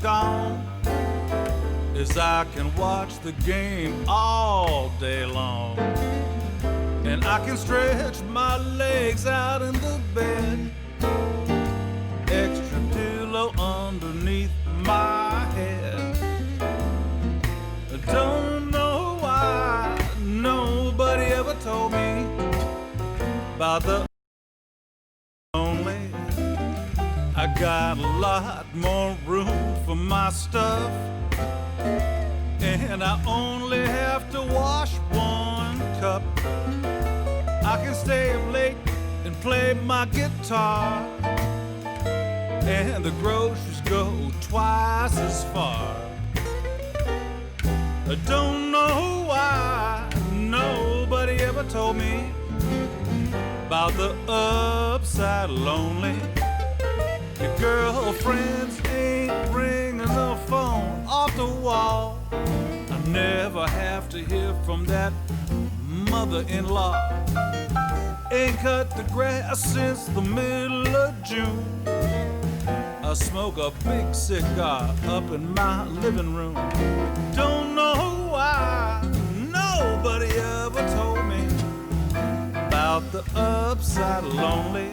gone is I can watch the game all day long. And I can stretch my legs out in the bed, extra pillow underneath my head. I don't know why nobody ever told me about the lonely. I got a lot more room for my stuff, and I only have to wash one cup. I can stay up late and play my guitar, and the groceries go twice as far. I don't know why nobody ever told me about the upside lonely. Your girlfriends ain't ringing the phone off the wall. I never have to hear from that mother-in-law. Ain't cut the grass since the middle of June. I smoke a big cigar up in my living room. Don't know why nobody ever told me about the upside lonely.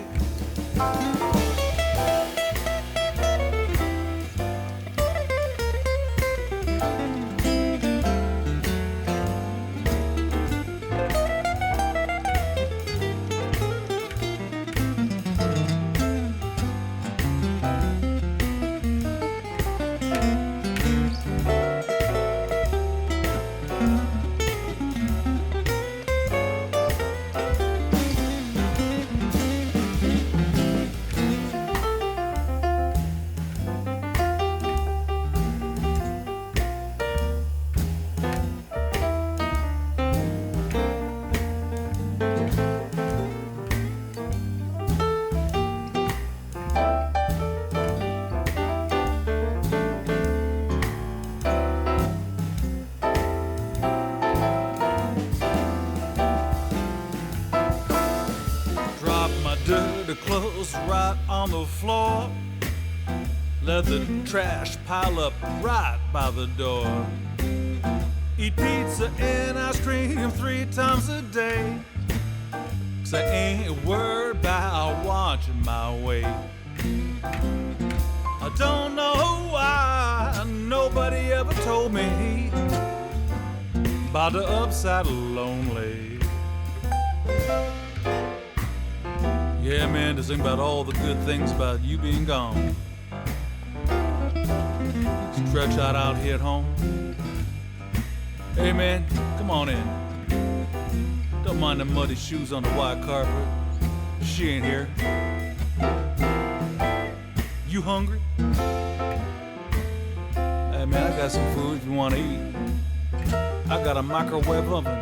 Dirty clothes right on the floor. Let the trash pile up right by the door. Eat pizza and ice cream 3 times a day, 'cause I ain't worried about watching my weight. I don't know why nobody ever told me about the upside lonely. Yeah, man, just think about all the good things about you being gone. Stretch out here at home. Hey, man, come on in. Don't mind the muddy shoes on the white carpet. She ain't here. You hungry? Hey, man, I got some food if you want to eat. I got a microwave oven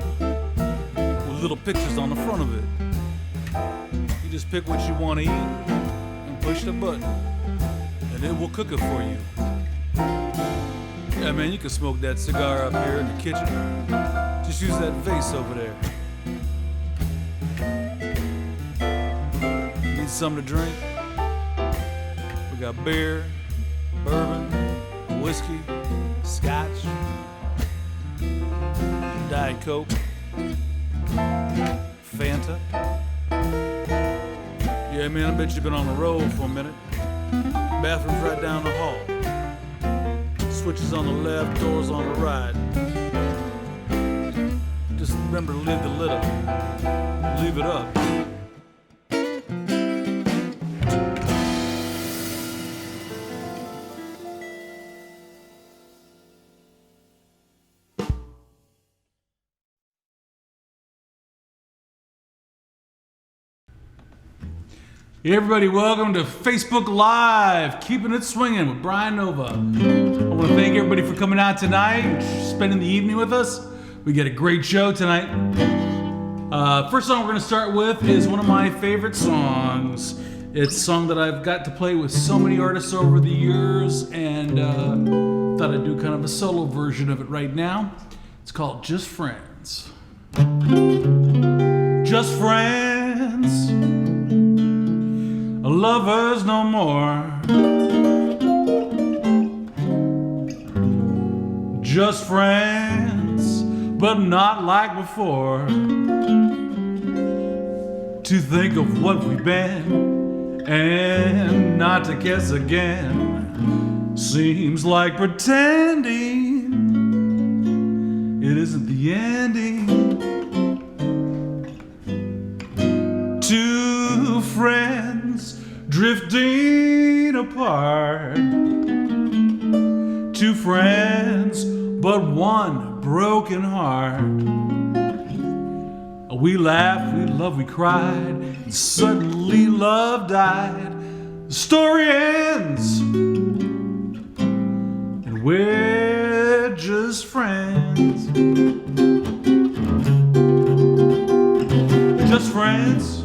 with little pictures on the front of it. You just pick what you want to eat and push the button, and it will cook it for you. Yeah, man, you can smoke that cigar up here in the kitchen. Just use that vase over there. Need something to drink? We got beer, bourbon, whiskey, scotch, Diet Coke, Fanta. Yeah, man, I bet you've been on the road for a minute. Bathroom's right down the hall. Switches on the left, doors on the right. Just remember to leave the lid up. Leave it up. Hey everybody, welcome to Facebook Live, Keeping It Swinging with Brian Nova. I want to thank everybody for coming out tonight, spending the evening with us. We got a great show tonight. First song we're going to start with is one of my favorite songs. It's a song that I've got to play with so many artists over the years, and thought I'd do kind of a solo version of it right now. It's called Just Friends. Just friends, lovers no more. just friends, but not like before. To think of what we've been and not to kiss again seems like pretending it isn't the ending. Two friends drifting apart. Two friends, but one broken heart. We laughed, we loved, we cried, and suddenly love died. The story ends, and we're just friends. Just friends,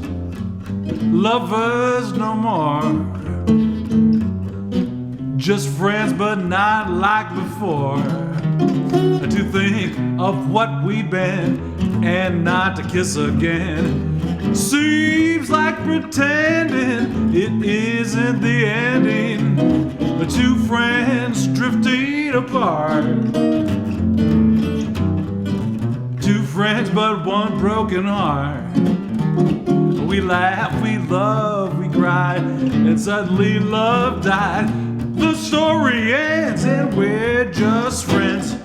lovers no more. Just friends, but not like before. To think of what we've been and not to kiss again seems like pretending it isn't the ending. The two friends drifting apart. Two friends, but one broken heart. We laughed, we loved, we cried, and suddenly love died. The story ends and we're just friends.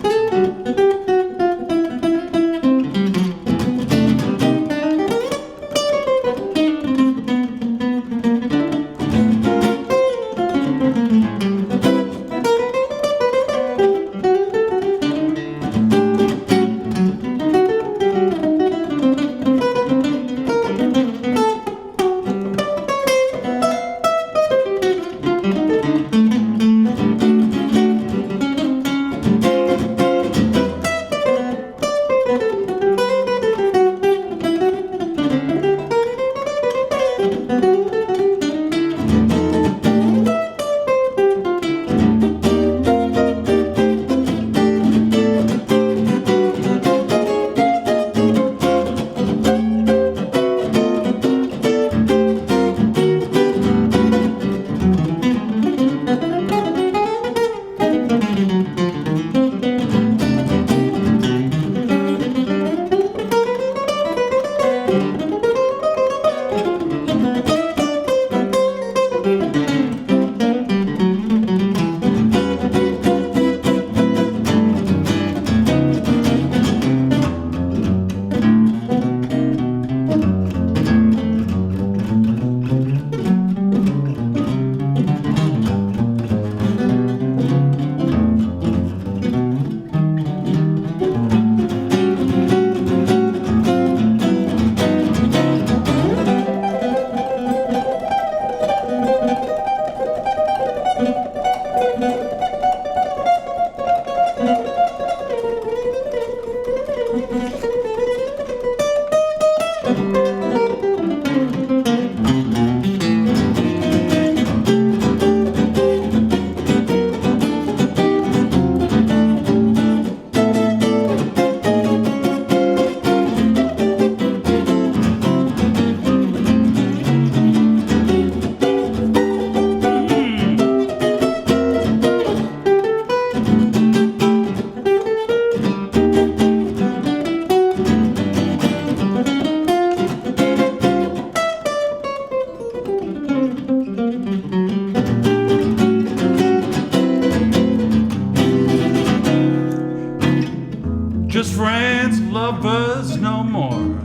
Just friends, lovers no more.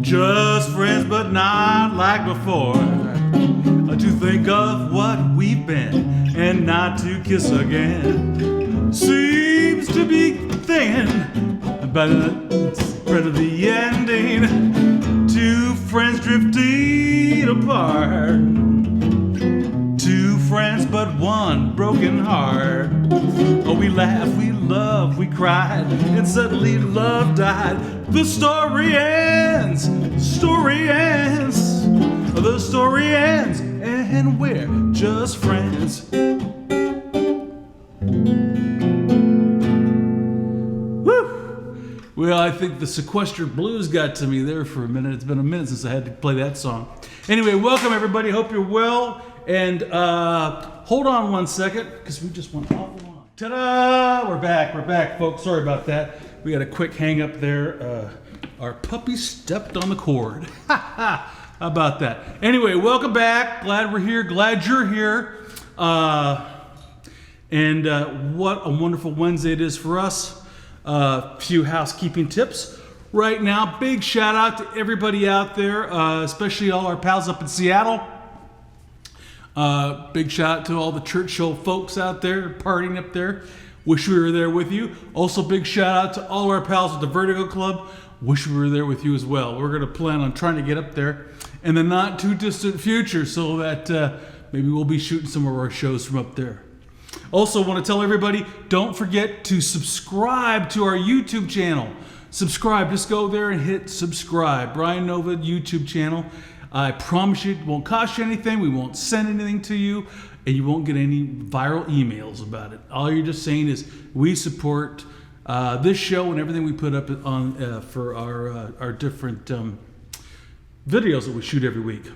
Just friends, but not like before. To think of what we've been and not to kiss again seems to be thinking about the ending. Two friends drifting apart. Two friends, but one broken heart. Oh, we laughed, we loved, we cried, and suddenly love died. The story ends, the story ends, the story ends, and we're just friends. Woo! Well, I think the sequestered blues got to me there for a minute. It's been a minute since I had to play that song. Anyway, welcome everybody. Hope you're well. And hold on one second, because we just went offline. Ta-da! We're back, folks. Sorry about that. We got a quick hang up there. Our puppy stepped on the cord. How about that? Anyway, welcome back. Glad we're here. Glad you're here. And what a wonderful Wednesday it is for us. Few housekeeping tips. Right now, big shout out to everybody out there, especially all our pals up in Seattle. Big shout out to all the church show folks out there partying up there. Wish we were there with you. Also, big shout out to all our pals at the Vertigo Club. Wish we were there with you as well. We're going to plan on trying to get up there in the not too distant future so that maybe we'll be shooting some of our shows from up there. Also, want to tell everybody, don't forget to subscribe to our YouTube channel. Subscribe. Just go there and hit subscribe. Brian Nova YouTube channel. I promise you it won't cost you anything. We won't send anything to you. And you won't get any viral emails about it. All you're just saying is we support this show and everything we put up on for our different videos that we shoot every week.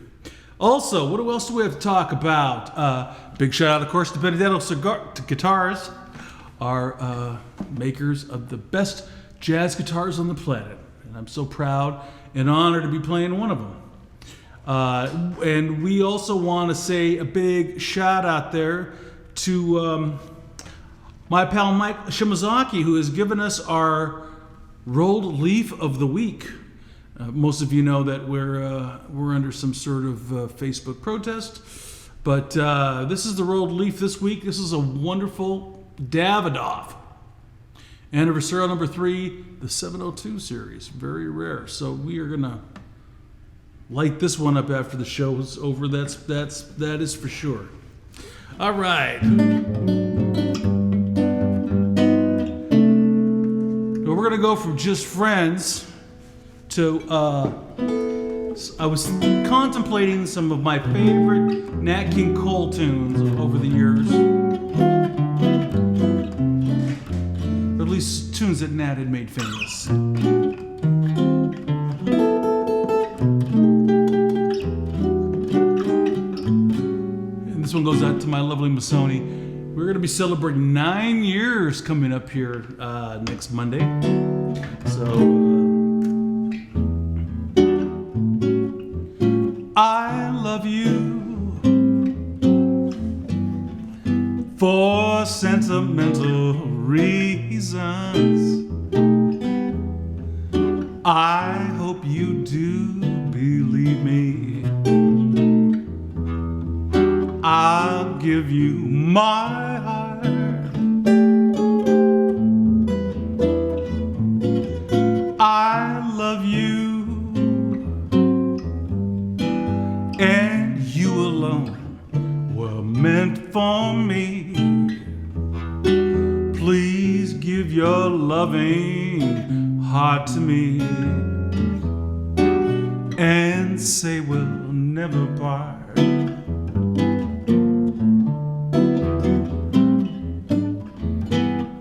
Also, what else do we have to talk about? Big shout out, of course, to Benedetto Guitars, our makers of the best jazz guitars on the planet. And I'm so proud and honored to be playing one of them. And we also want to say a big shout out there to my pal Mike Shimazaki, who has given us our rolled leaf of the week. Most of you know that we're under some sort of Facebook protest, but this is the rolled leaf this week. This is a wonderful Davidoff Anniversarial number 3, the 702 series. Very rare. So we are gonna light this one up after the show is over. That is for sure. All right. So we're gonna go from just friends to I was contemplating some of my favorite Nat King Cole tunes over the years. Or at least tunes that Nat had made famous. And this one goes out to my lovely Masoni. We're going to be celebrating 9 years coming up here next Monday. So I love you for sentimental reasons. I hope you do believe me. I'll give you my heart. I love you, and you alone were meant for me. Please give your loving heart to me and say we'll never part.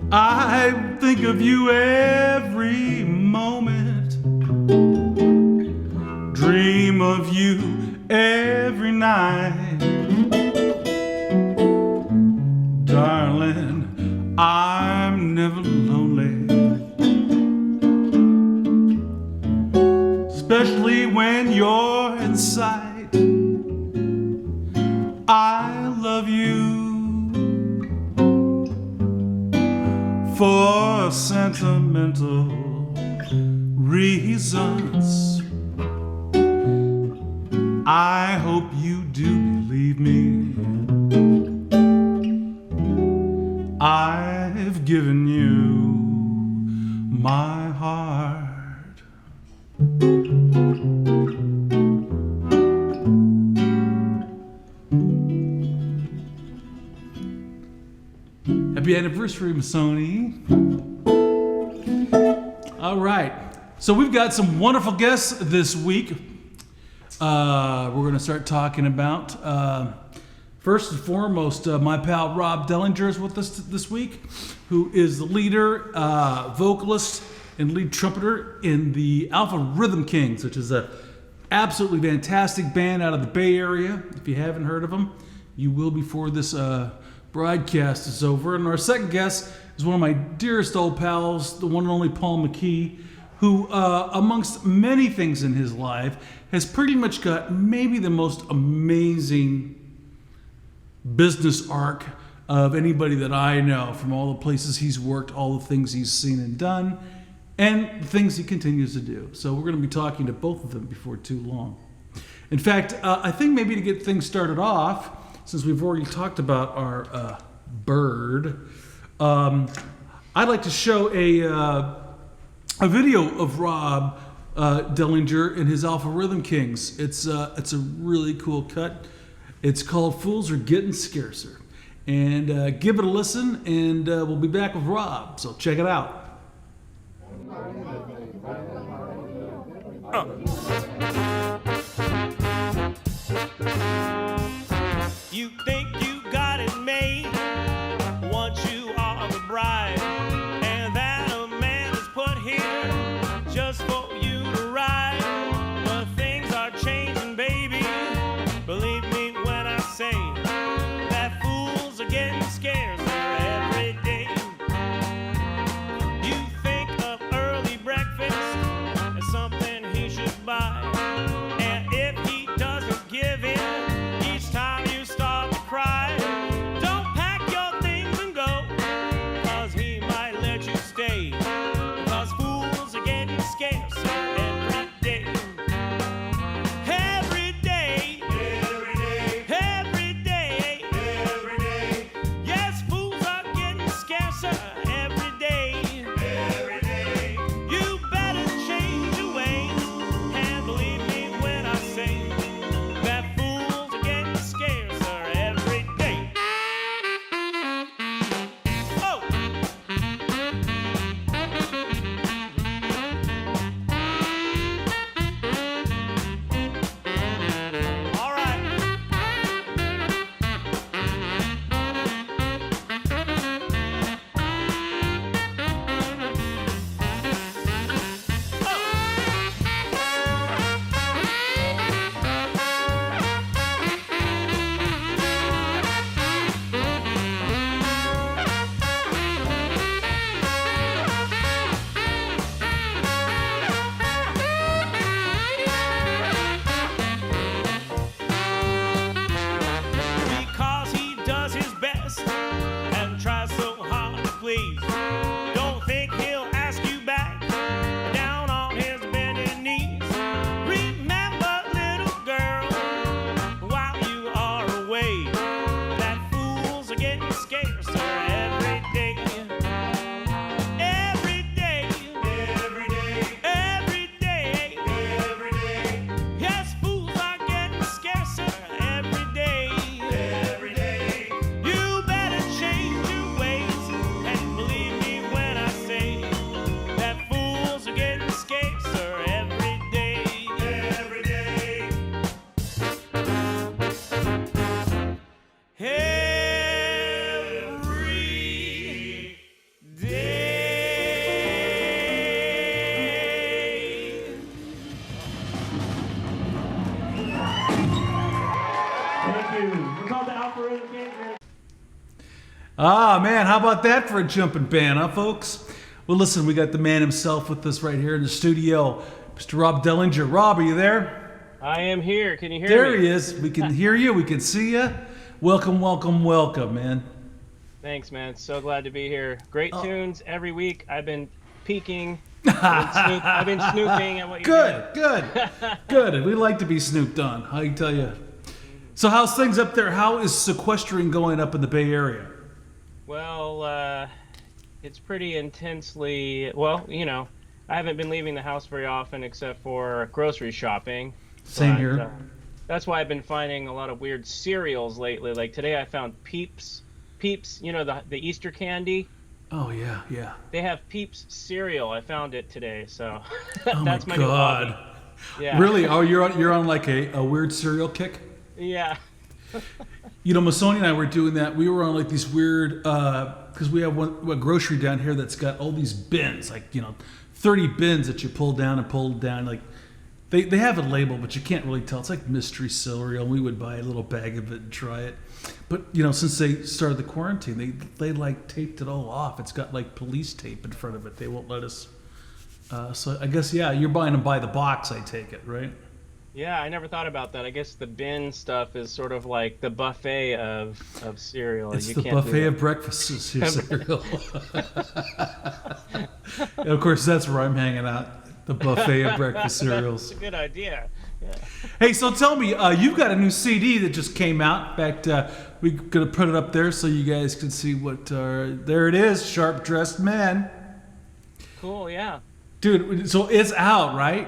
I think of you every moment, dream of you every night. Darling, I'm never lonely, especially when you're in sight. I love you for sentimental reasons. I hope you do believe me. I've given you my heart. Happy anniversary, Masoni. All right. So we've got some wonderful guests this week. We're going to start talking about, first and foremost, my pal Rob DEHLINGER is with us this week, who is the leader, vocalist, and lead trumpeter in the Alpha Rhythm Kings, which is a absolutely fantastic band out of the Bay Area. If you haven't heard of them, you will before this broadcast is over. And our second guest is one of my dearest old pals, the one and only Paul McKee, who, amongst many things in his life, has pretty much got maybe the most amazing business arc of anybody that I know, from all the places he's worked, all the things he's seen and done, and the things he continues to do. So we're going to be talking to both of them before too long. In fact, I think maybe to get things started off, since we've already talked about our bird, I'd like to show a video of Rob DEHLINGER and his Alpha Rhythm Kings. It's a really cool cut. It's called Fools Are Getting Scarcer. And give it a listen, and we'll be back with Rob. So check it out. You think you got it made once you are the bride, and that a man is put here just for you to ride. But things are changing, baby. Believe me when I say that fools are getting scarcer every day. You think of early breakfast as something he should buy, and if he doesn't give in each time you start to cry, don't pack your things and go, 'cause he might let you stay, 'cause fools are getting scarcer every day. Every day, every day, every day, every day. Yes, fools are getting scarcer every day, every day. You better change your ways, and believe me when I say that fools are getting scarcer every day. Oh! All right. Because he does his best and tries so hard to please. Don't think he'll ask you back down on his bended knees. Remember, little girl, while you are away, that fools are getting scarcer every day. Every day, every day, every day, every day. Yes, fools are getting scarcer every day, every day. You better change your ways, and believe me when I say that fools are getting scarcer every day, every day. Every day. Thank you. We're called the Alpha Rhythm Kings. Ah, man, how about that for a jumping band, huh, folks? Well, listen, we got the man himself with us right here in the studio, Mr. Rob DEHLINGER. Rob, are you there? I am here. Can you hear There me? he is. We can hear you. We can see you. Welcome, welcome, welcome, man. Thanks, man. So glad to be here. Great tunes every week. I've been peeking. Good, I've been snooping at what you're doing. good. We like to be snooped on, I tell you. So how's things up there? How is sequestering going up in the Bay Area? Well, it's pretty intensely. Well, you know, I haven't been leaving the house very often except for grocery shopping. Same But, here. That's why I've been finding a lot of weird cereals lately. Like today I found Peeps, you know, the Easter candy. Oh, yeah, yeah. They have Peeps cereal. I found it today, so Oh, that's my my new God. hobby. Yeah. Really? Oh, you're on like a weird cereal kick? Yeah. You know, Masoni and I were doing that. We were on like these weird, because we have a grocery down here that's got all these bins, like, 30 bins that you pull down and pull down. Like, they have a label, but you can't really tell. It's like mystery cereal. We would buy a little bag of it and try it. But since they started the quarantine, they like taped it all off. It's got like police tape in front of it. They won't let us. So I guess you're buying them by the box. I take it, right? Yeah, I never thought about that. I guess the bin stuff is sort of like the buffet of cereal. It's the buffet of breakfast cereal. And of course, that's where I'm hanging out. The buffet of breakfast cereals. That's a good idea. Yeah. Hey, so tell me, you've got a new CD that just came out. In fact, we're going to put it up there so you guys can see what... there it is, Sharp Dressed Man. Cool, yeah. Dude, so it's out, right?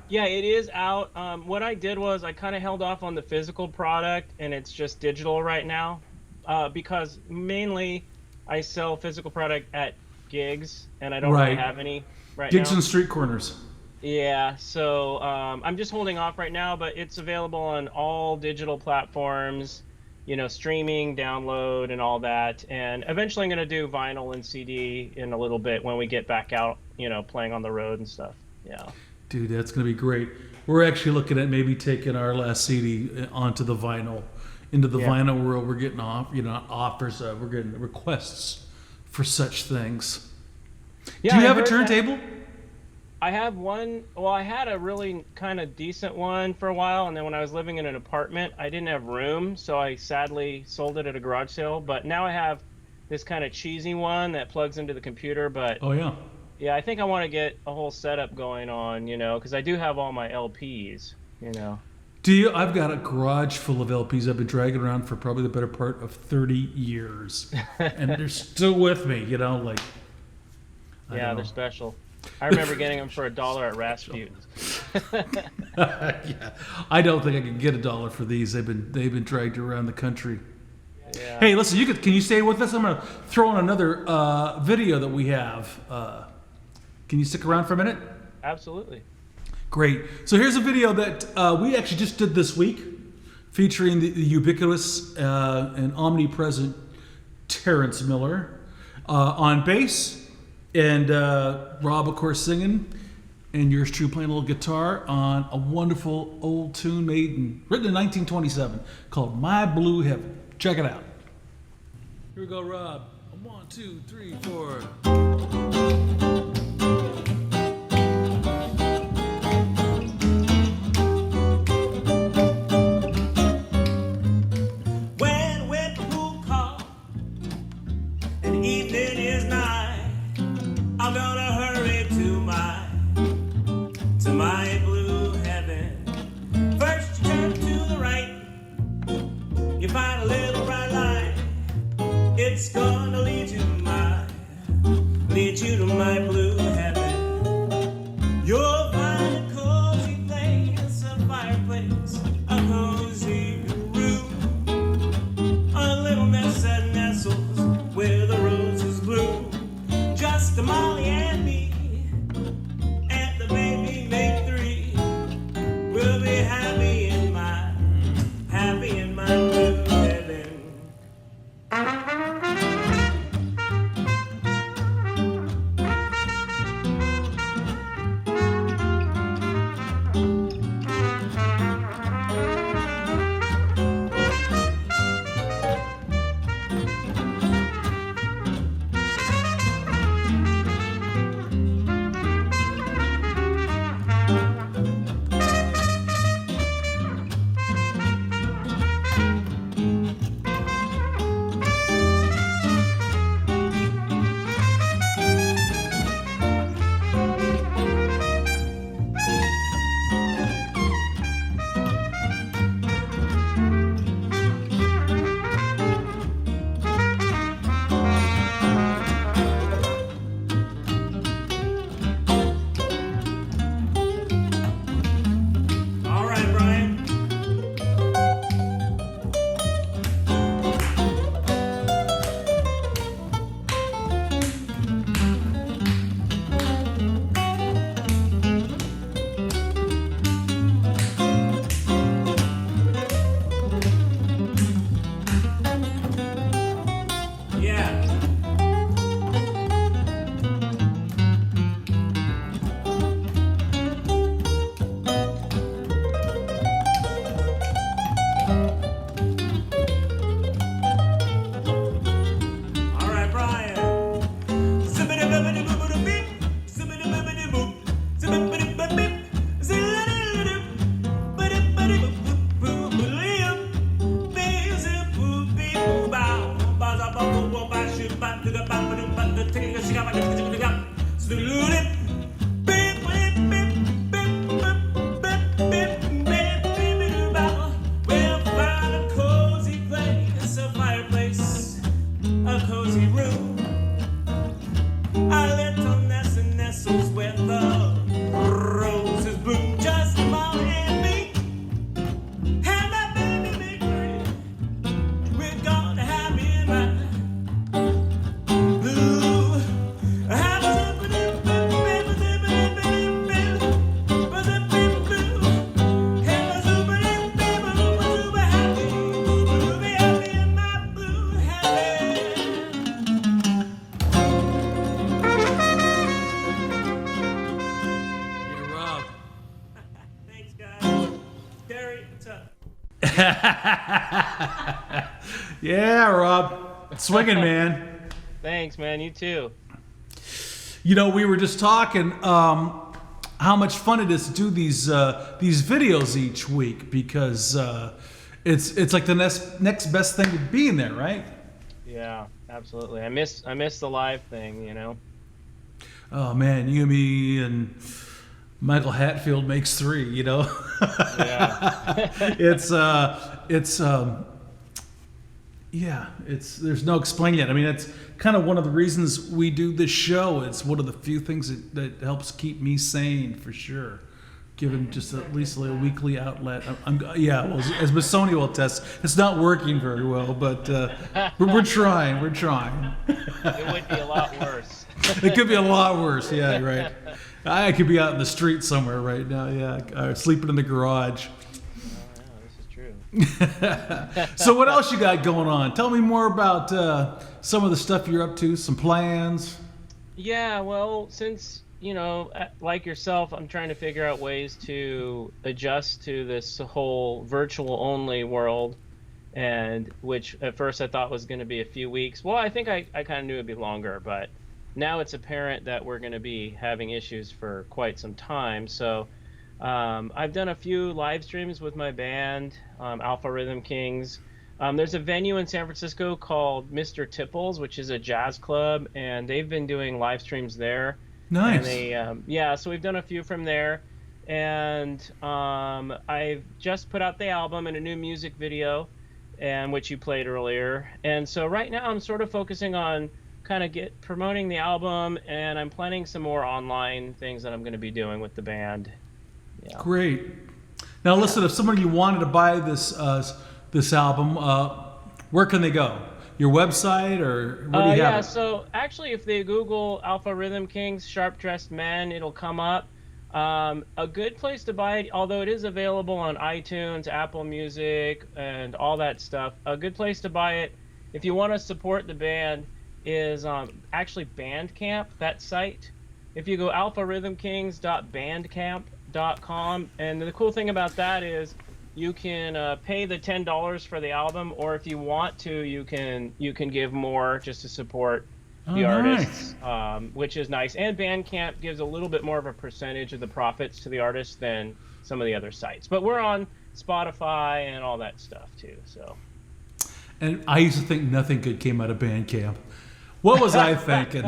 Yeah, it is out. What I did was I kind of held off on the physical product, and it's just digital right now, because mainly I sell physical product at gigs, and I don't really have any right now. Gigs and street corners. Yeah, so I'm just holding off right now, but it's available on all digital platforms, streaming, download, and all that. And eventually I'm going to do vinyl and CD in a little bit when we get back out, playing on the road and stuff. Yeah. Dude, that's going to be great. We're actually looking at maybe taking our last CD onto the vinyl, into the vinyl world. We're getting offers, we're getting requests for such things. Yeah, do you have a turntable? I have one. Well, I had a really kind of decent one for a while, and then when I was living in an apartment, I didn't have room, so I sadly sold it at a garage sale. But now I have this kind of cheesy one that plugs into the computer. But yeah, I think I want to get a whole setup going on, because I do have all my LPs, Do you? I've got a garage full of LPs I've been dragging around for probably the better part of 30 years, and they're still with me, like. Yeah, they're special. I remember getting them for $1 at Rasputin's. Yeah, I don't think I can get $1 for these. They've been dragged around the country. Yeah. Hey, listen, can you stay with us? I'm going to throw in another video that we have. Can you stick around for a minute? Absolutely. Great. So here's a video that we actually just did this week, featuring the ubiquitous and omnipresent Terrence Miller on bass. And Rob, of course, singing, and yours truly playing a little guitar on a wonderful old tune written in 1927 called My Blue Heaven. Check it out. Here we go, Rob. 1, 2, 3, 4. My blue heaven. First you turn to the right, you find a little bright light. It's gonna lead you to my blue heaven. You'll find a cozy place, a fireplace, a cozy room, a little nest that nestles where the roses bloom. Just a Molly and me. Baby, make 3. We'll be happy in my blue heaven. Yeah, Rob. Swinging, man. Thanks, man. You too. You know, we were just talking how much fun it is to do these videos each week because it's like the next best thing to being there, right? Yeah, absolutely. I miss the live thing, you know. Oh man, you and me and Michael Hatfield makes 3, you know. Yeah. There's no explaining it. I mean, it's kind of one of the reasons we do this show. It's one of the few things that helps keep me sane, for sure. Given just at least a weekly outlet. Well, as Missoni will attest, it's not working very well, but we're trying. We're trying. It would be a lot worse. It could be a lot worse. Yeah, right. I could be out in the street somewhere right now. Yeah, sleeping in the garage. So what else you got going on? Tell me more about some of the stuff you're up to, some plans. Yeah, well, since, you know, like yourself, I'm trying to figure out ways to adjust to this whole virtual only world, and which at first I thought was going to be a few weeks. Well, I think I kind of knew it'd be longer, but now it's apparent that we're going to be having issues for quite some time. So I've done a few live streams with my band, Alpha Rhythm Kings. There's a venue in San Francisco called Mr. Tipples, which is a jazz club, and they've been doing live streams there. Nice. And they, so we've done a few from there. And I've just put out the album and a new music video, and which you played earlier. And so right now I'm sort of focusing on kind of promoting the album, and I'm planning some more online things that I'm going to be doing with the band. Yeah. Great. Now listen, if somebody wanted to buy this album, where can they go? Your website, or where do you have it? So actually, if they Google Alpha Rhythm Kings Sharp Dressed Men, it'll come up. A good place to buy it, although it is available on iTunes, Apple Music, and all that stuff. A good place to buy it, if you want to support the band, is actually Bandcamp, that site. If you go alpharhythmkings.bandcamp.com, and the cool thing about that is you can pay the $10 for the album, or if you want to, you can give more just to support the artists, which is nice. And Bandcamp gives a little bit more of a percentage of the profits to the artists than some of the other sites. But we're on Spotify and all that stuff too. So. And I used to think nothing good came out of Bandcamp. What was I thinking?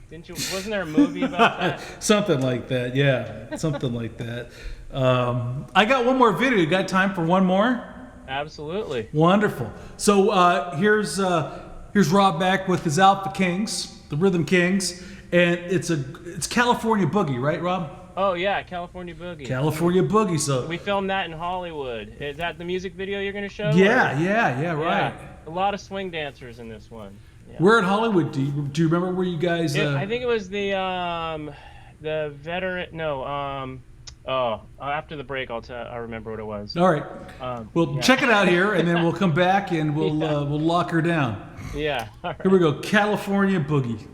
Wasn't there a movie about that? Something like that, yeah. Something like that. I got one more video. You got time for one more? Absolutely. Wonderful. So here's Rob back with his Alpha Kings, the Rhythm Kings, and it's California Boogie, right, Rob? Oh yeah, California Boogie. California Boogie. So we filmed that in Hollywood. Is that the music video you're going to show? Yeah, right. Yeah, a lot of swing dancers in this one. Yeah. Where in Hollywood? Do you remember where you guys? I think it was the veteran. No. After the break, I'll remember what it was. All right. Check it out here, and then we'll come back and we'll lock her down. Yeah. All right. Here we go. California Boogie.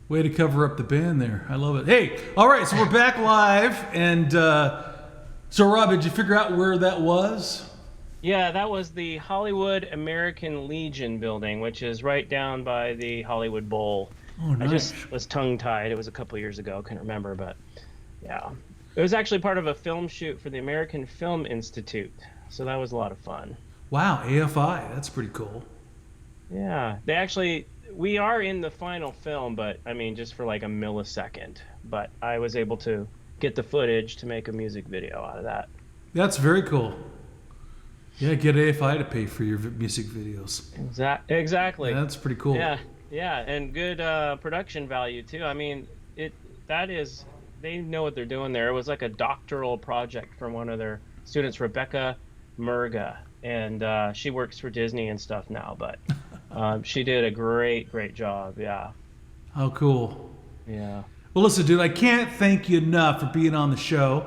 Way to cover up the band there. I love it. Hey, all right, so we're back live, and so Rob, did you figure out where that was? Yeah, that was the Hollywood American Legion building, which is right down by the Hollywood Bowl. Oh, nice. I just was tongue-tied. It was a couple years ago. Couldn't remember, but yeah. It was actually part of a film shoot for the American Film Institute, so that was a lot of fun. Wow, AFI. That's pretty cool. Yeah, we are in the final film, but I mean, just for like a millisecond. But I was able to get the footage to make a music video out of that. That's very cool. Yeah, get AFI to pay for your music videos. Exactly. Yeah, that's pretty cool. Yeah, and good production value too. I mean, they know what they're doing there. It was like a doctoral project from one of their students, Rebecca Murga, and she works for Disney and stuff now, but she did a great job. Yeah. How cool. Yeah. Well, listen, dude, I can't thank you enough for being on the show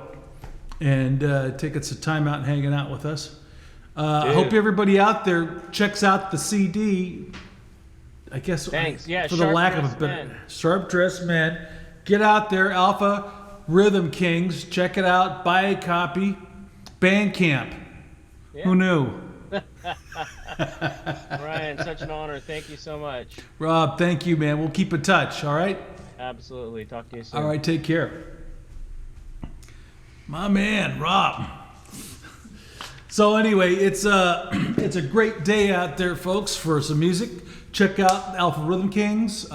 and taking some time out and hanging out with us. I hope everybody out there checks out the CD. I guess. Thanks. Yeah. For the lack of a better, Sharp Dressed Men, Get out there, Alpha Rhythm Kings. Check it out. Buy a copy. Bandcamp. Yeah. Who knew? Ryan, such an honor. Thank you so much. Rob, thank you, man. We'll keep in touch, all right? Absolutely. Talk to you soon. All right, take care. My man, Rob. So anyway, it's a great day out there, folks, for some music. Check out Alpha Rhythm Kings.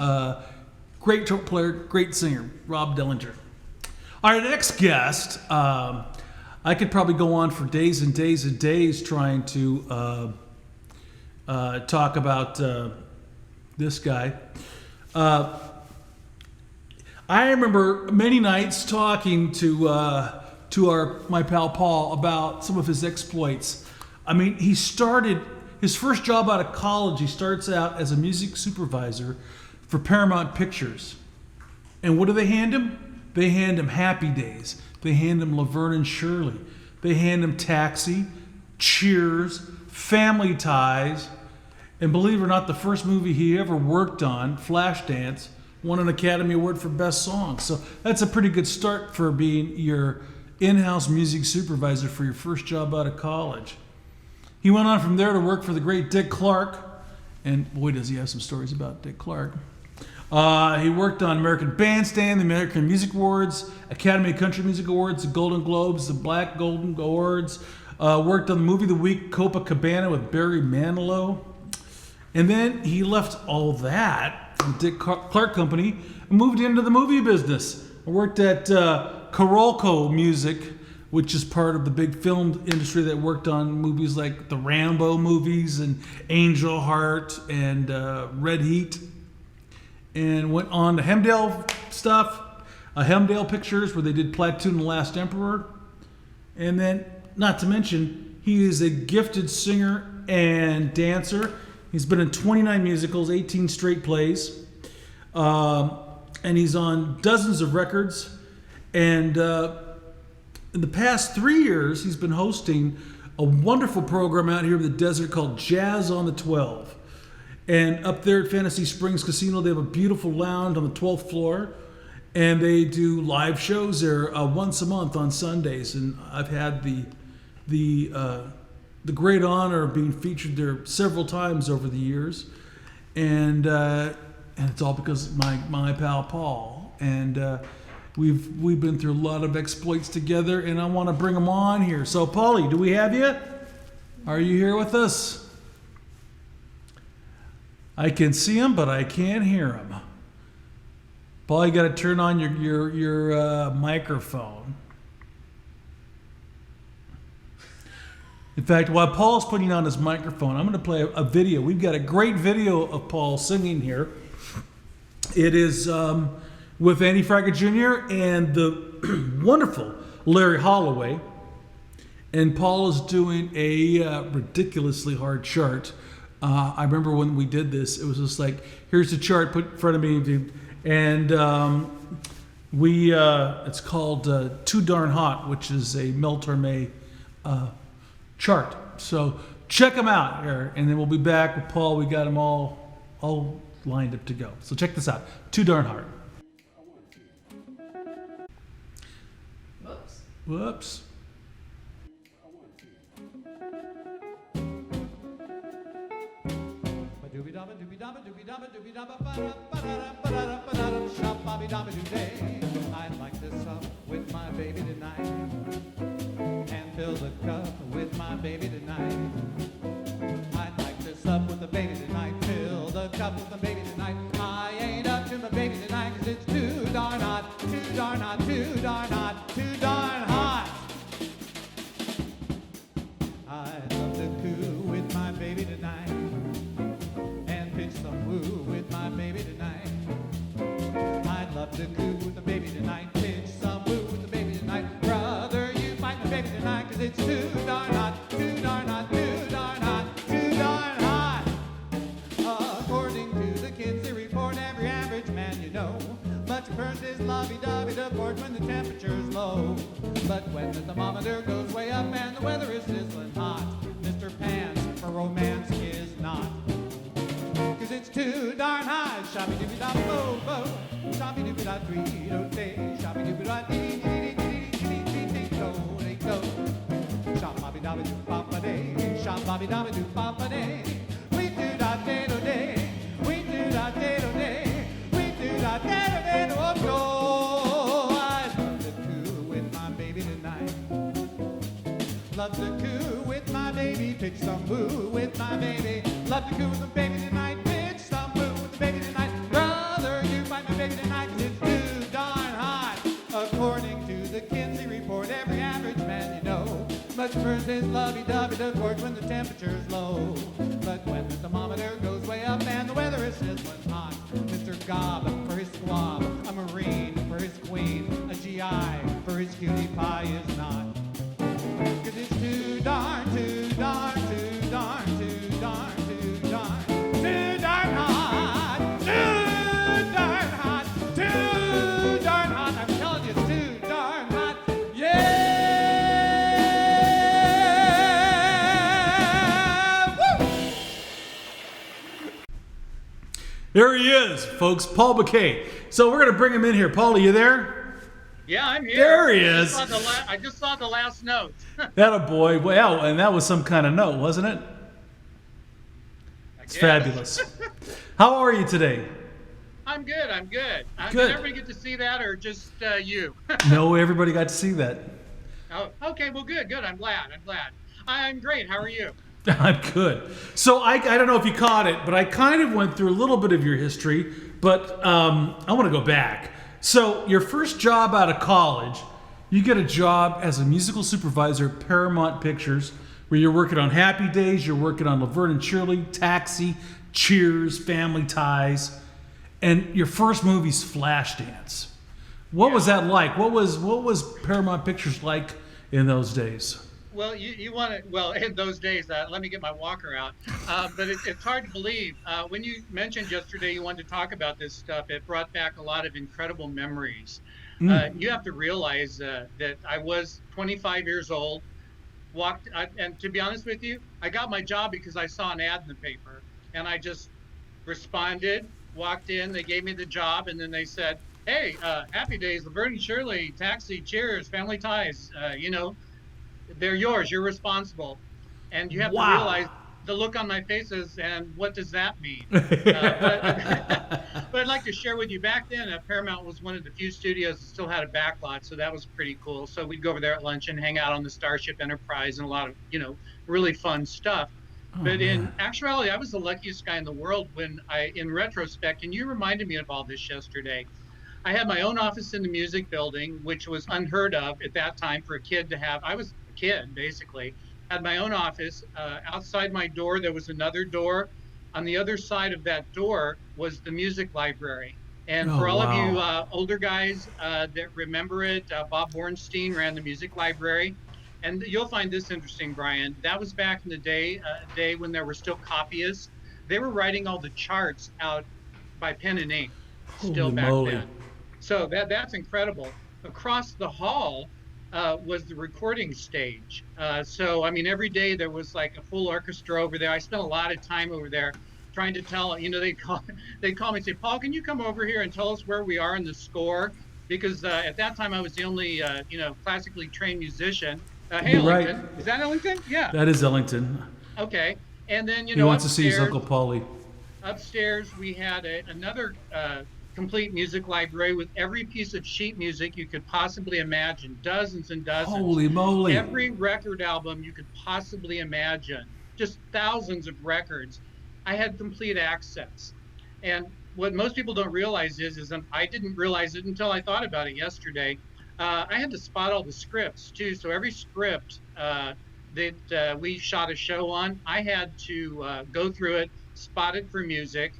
Great trumpet player, great singer, Rob DEHLINGER. All right, next guest. I could probably go on for days and days and days trying to talk about this guy. I remember many nights talking to my pal Paul about some of his exploits. I mean, he started his first job out of college. He starts out as a music supervisor for Paramount Pictures. And what do they hand him? They hand him Happy Days. They hand him Laverne and Shirley. They hand him Taxi, Cheers, Family Ties, and believe it or not, the first movie he ever worked on, Flashdance, won an Academy Award for Best Song. So that's a pretty good start for being your in-house music supervisor for your first job out of college. He went on from there to work for the great Dick Clark, and boy does he have some stories about Dick Clark. He worked on American Bandstand, the American Music Awards, Academy of Country Music Awards, the Golden Globes, the Black Golden Awards. Worked on the Movie of the Week, Copacabana with Barry Manilow. And then he left all that from Dick Clark Company and moved into the movie business. I worked at Carolco Music, which is part of the big film industry that worked on movies like the Rambo movies and Angel Heart and Red Heat. And went on to Hemdale stuff, Hemdale Pictures, where they did Platoon and The Last Emperor. And then, not to mention, he is a gifted singer and dancer. He's been in 29 musicals, 18 straight plays. And he's on dozens of records. And in the past 3 years, he's been hosting a wonderful program out here in the desert called Jazz on the 12. And up there at Fantasy Springs Casino, they have a beautiful lounge on the 12th floor. And they do live shows there once a month on Sundays. And I've had the great honor of being featured there several times over the years. And it's all because of my pal Paul. And we've been through a lot of exploits together, and I want to bring them on here. So, Paulie, do we have you? Are you here with us? I can see him, but I can't hear him. Paul, you got to turn on your microphone. In fact, while Paul's putting on his microphone, I'm going to play a video. We've got a great video of Paul singing here. It is with Andy Fraga Jr. and the wonderful Larry Holloway. And Paul is doing a ridiculously hard chart. I remember when we did this, it was just like, here's the chart put in front of me, dude. And it's called Too Darn Hot, which is a Mel Torme chart. So check them out here, and then we'll be back with Paul. We got them all lined up to go. So check this out. Too Darn Hard. Whoops. I'd like to sup with my baby tonight and fill the cup with my baby tonight. I'd like to sup with the baby tonight, fill the cup with the baby tonight. I ain't up to my baby tonight 'cause it's too darn hot, too darn hot, too darn hot, too darn hot. I'd love to coo with my baby tonight and pitch some woo with my baby tonight. I'd love to coo with the baby tonight, pitch some woo with the baby tonight. Brother, you fight my baby tonight 'cause it's too darn hot, too darn hot, too darn hot, too darn hot. According to the Kinsey report, every average man you know much prefers his lovey-dovey divorce when the temperature's low. But when the thermometer goes way up and the weather is sizzling hot, Mr. Pants for romance is not. 'Cause it's too darn hot. Shabby-dooby-da-bo-bo, shabby-dooby-da-dee-do. da bobby da do papa day. We do da day do day. We do da day do day. We do da day do day do oh no. I love to coo with my baby tonight. Love to coo with my baby. Pitch some boo with my baby. Love to coo with the baby tonight. Pitch some boo with the baby tonight. Brother, you find my baby tonight 'cause it's too darn hot. According to the Kinsey report, every average man you know must burn his lovey-dovey does work when the temperature's low. But when the thermometer goes way up and the weather is sizzling hot, Mr. Gob for his squab, a Marine for his queen, a GI for his cutie pie is not. 'Cause it's too darn, too darn, too darn, too darn, too darn, too darn hot, too darn hot, too darn hot. I'm telling you, it's too darn hot. Yeah! Woo! There he is, folks, Paul McKay. So we're going to bring him in here. Paul, are you there? Yeah, I'm here. There he is. I just saw the last note. That a boy. Well, and that was some kind of note, wasn't it? It's fabulous. How are you today? I'm good. Good. Did everybody get to see that, or just you? No, everybody got to see that. Oh, okay. Well, good. I'm glad. I'm great. How are you? I'm good. So I don't know if you caught it, but I kind of went through a little bit of your history, but I want to go back. So your first job out of college, you get a job as a musical supervisor at Paramount Pictures, where you're working on Happy Days, you're working on Laverne and Shirley, Taxi, Cheers, Family Ties, and your first movie's Flashdance. What was that like? What was Paramount Pictures like in those days? Well, you want to, well, in those days, let me get my walker out. But it's hard to believe. When you mentioned yesterday you wanted to talk about this stuff, it brought back a lot of incredible memories. You have to realize that I was 25 years old, and to be honest with you, I got my job because I saw an ad in the paper, and I just responded, walked in, they gave me the job, and then they said, hey, Happy Days, Laverne and Shirley, Taxi, Cheers, Family Ties, they're yours, you're responsible. And you have to realize the look on my face is, and what does that mean? But I'd like to share with you, back then, Paramount was one of the few studios that still had a backlot, so that was pretty cool. So we'd go over there at lunch and hang out on the Starship Enterprise and a lot of, really fun stuff. But in actuality, I was the luckiest guy in the world when in retrospect, and you reminded me of all this yesterday, I had my own office in the music building, which was unheard of at that time for a kid to have. I was a kid, basically. Had my own office. Outside my door, there was another door. On the other side of that door was the music library. And for all of you older guys that remember it, Bob Bornstein ran the music library. And you'll find this interesting, Brian. That was back in the day when there were still copyists. They were writing all the charts out by pen and ink still back then. So that's incredible. Across the hall was the recording stage. So, I mean, every day there was like a full orchestra over there. I spent a lot of time over there trying to tell, they'd call me and say, Paul, can you come over here and tell us where we are in the score? Because at that time I was the only, classically trained musician. Hey, Ellington. Right. Is that Ellington? Yeah. That is Ellington. Okay. And then, he wants to see his Uncle Paulie. Upstairs we had another complete music library with every piece of sheet music you could possibly imagine, dozens and dozens. Holy moly. Every record album you could possibly imagine, just thousands of records. I had complete access. And what most people don't realize is I didn't realize it until I thought about it yesterday. I had to spot all the scripts too. So every script that we shot a show on, I had to go through it, spot it for music.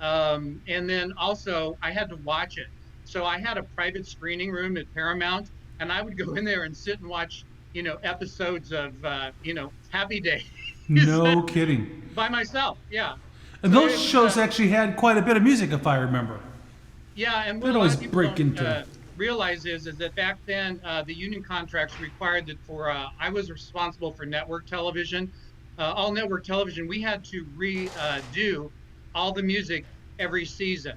And then also I had to watch it. So I had a private screening room at Paramount, and I would go in there and sit and watch, episodes of, Happy Days. No kidding. By myself, yeah. And so those shows actually had quite a bit of music, if I remember. Yeah, and what a lot of people don't realize is that back then the union contracts required that I was responsible for network television. All network television, we had to redo all the music every season.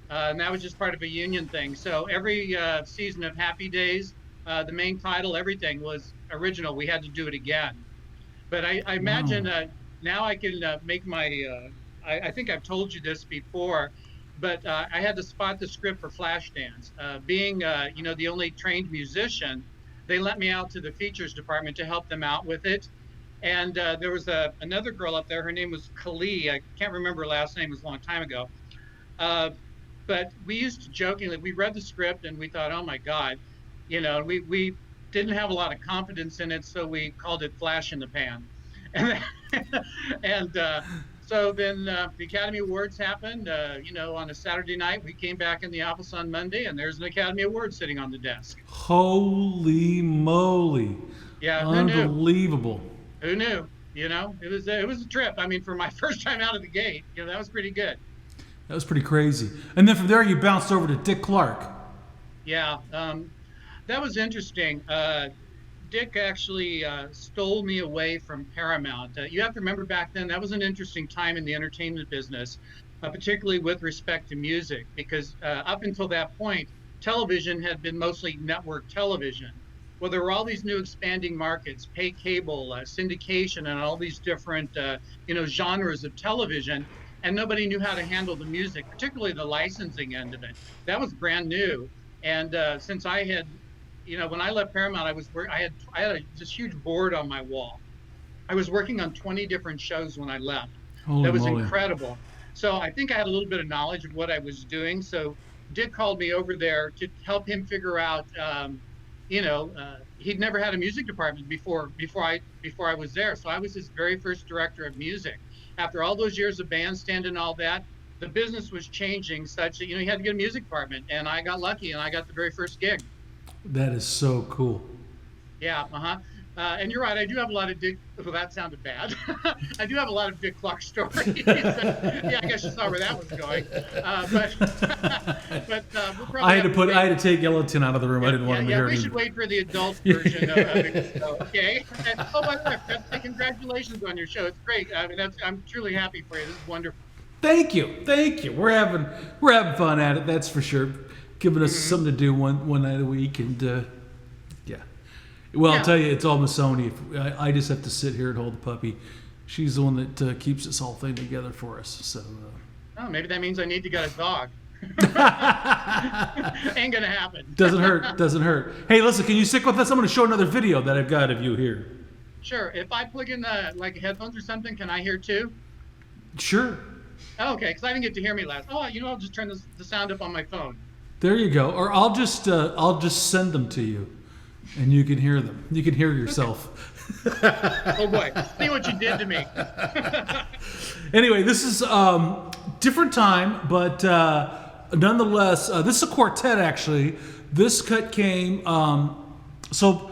And that was just part of a union thing. So every season of Happy Days, the main title, everything was original. We had to do it again. But I imagine now I can make my. I think I've told you this before, but I had to spot the script for Flashdance. Being the only trained musician, they let me out to the features department to help them out with it. And there was another girl up there. Her name was Kali. I can't remember her last name. It was a long time ago. But we used to jokingly, we read the script and we thought, oh my God, we didn't have a lot of confidence in it, so we called it Flash in the Pan. And so then the Academy Awards happened, on a Saturday night. We came back in the office on Monday, and there's an Academy Award sitting on the desk. Holy moly. Yeah, unbelievable. Who knew? It was a trip. I mean, for my first time out of the gate, that was pretty good. That was pretty crazy. And then from there, you bounced over to Dick Clark. Yeah, that was interesting. Dick actually stole me away from Paramount. You have to remember back then, that was an interesting time in the entertainment business, particularly with respect to music, because up until that point, television had been mostly network television. Well, there were all these new expanding markets, pay cable, syndication, and all these different, genres of television, and nobody knew how to handle the music, particularly the licensing end of it. That was brand new. And since I had, when I left Paramount, I had this huge board on my wall. I was working on 20 different shows when I left. Holy that was moly. Incredible. So I think I had a little bit of knowledge of what I was doing. So Dick called me over there to help him figure out, he'd never had a music department before I was there. So I was his very first director of music. After all those years of bandstand and all that, the business was changing such that, he had to get a music department, and I got lucky and I got the very first gig. That is so cool. Yeah, and you're right, I do have a lot of Dick, well, that sounded bad. I do have a lot of Dick Clark stories. Yeah, I guess you saw where that was going. But we'll probably I had to take Yellowton out of the room. I didn't want him to hear we it. should wait for the adult version of it. Okay. And, by the way, congratulations on your show. It's great. I mean, I'm truly happy for you. This is wonderful. Thank you. We're having fun at it. That's for sure. Giving us something to do one night a week, and Well, I'll tell you, it's all Miss Sony. I just have to sit here and hold the puppy. She's the one that keeps this whole thing together for us. So. Maybe that means I need to get a dog. Ain't gonna happen. Doesn't hurt. Hey, listen, can you stick with us? I'm going to show another video that I've got of you here. Sure. If I plug in headphones or something, can I hear too? Sure. Oh, okay, because I didn't get to hear me last. Oh, I'll just turn the sound up on my phone. There you go. Or I'll just send them to you, and you can hear them. You can hear yourself. Oh boy, see what you did to me. Anyway, this is different time, but nonetheless, this is a quartet actually. This cut came. So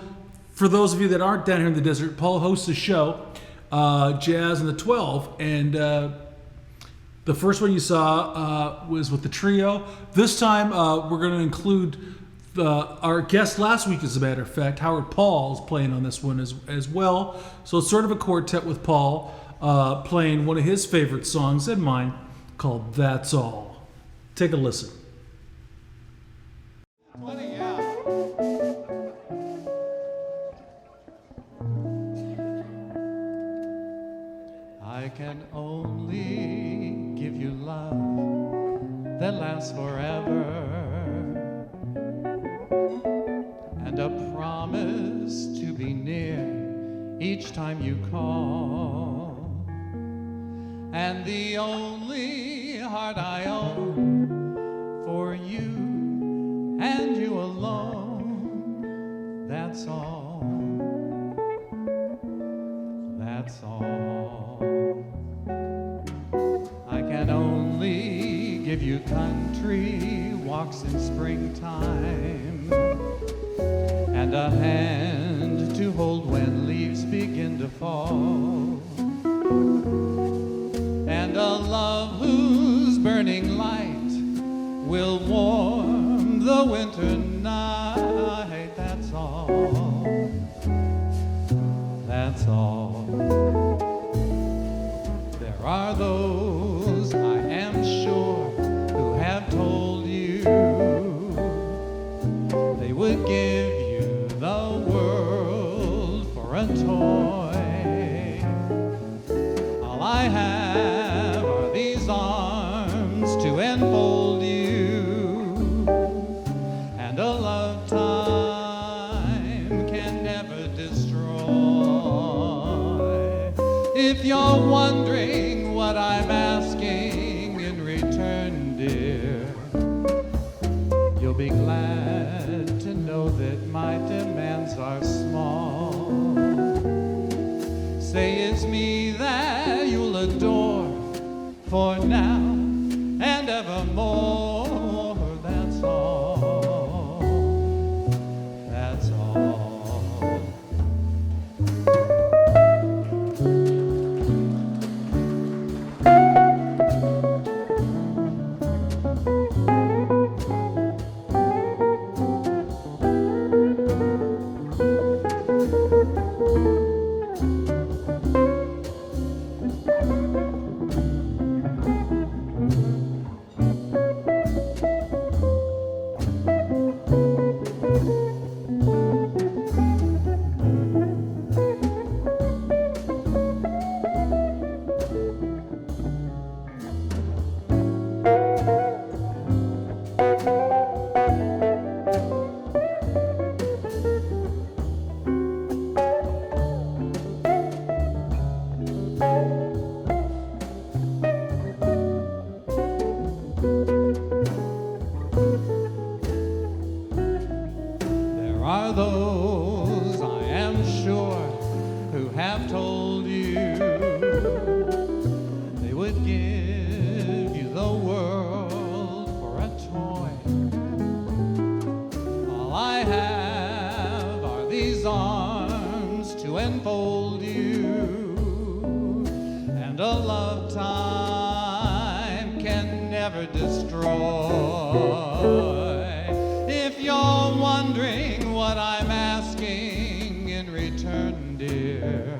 for those of you that aren't down here in the desert, Paul hosts a show, Jazz in the 12, and the first one you saw was with the trio. This time we're going to include our guest last week, as a matter of fact. Howard Paul is playing on this one as well. So it's sort of a quartet with Paul playing one of his favorite songs and mine called That's All. Take a listen. I can only give you love that lasts forever, and a promise to be near each time you call, and the only heart I own for you and you alone. That's all. That's all. I can only give you country walks in springtime, and a hand to hold when leaves begin to fall, and a love whose burning light will warm the winter night. That's all. That's all. There are those, I am sure, who have told you they would give you the world for a toy, I have are these arms to enfold you, and a love time can never destroy. If you're wondering what I'm asking in return, dear, you'll be glad to know that my demands are small. Say it's me that you'll adore for now and evermore. That's all. That's all. There are those, I am sure, who have told you they would give you the world for a toy. All I have are these arms to enfold you, and a love time can never destroy. If you're wondering what I'm asking in return, dear,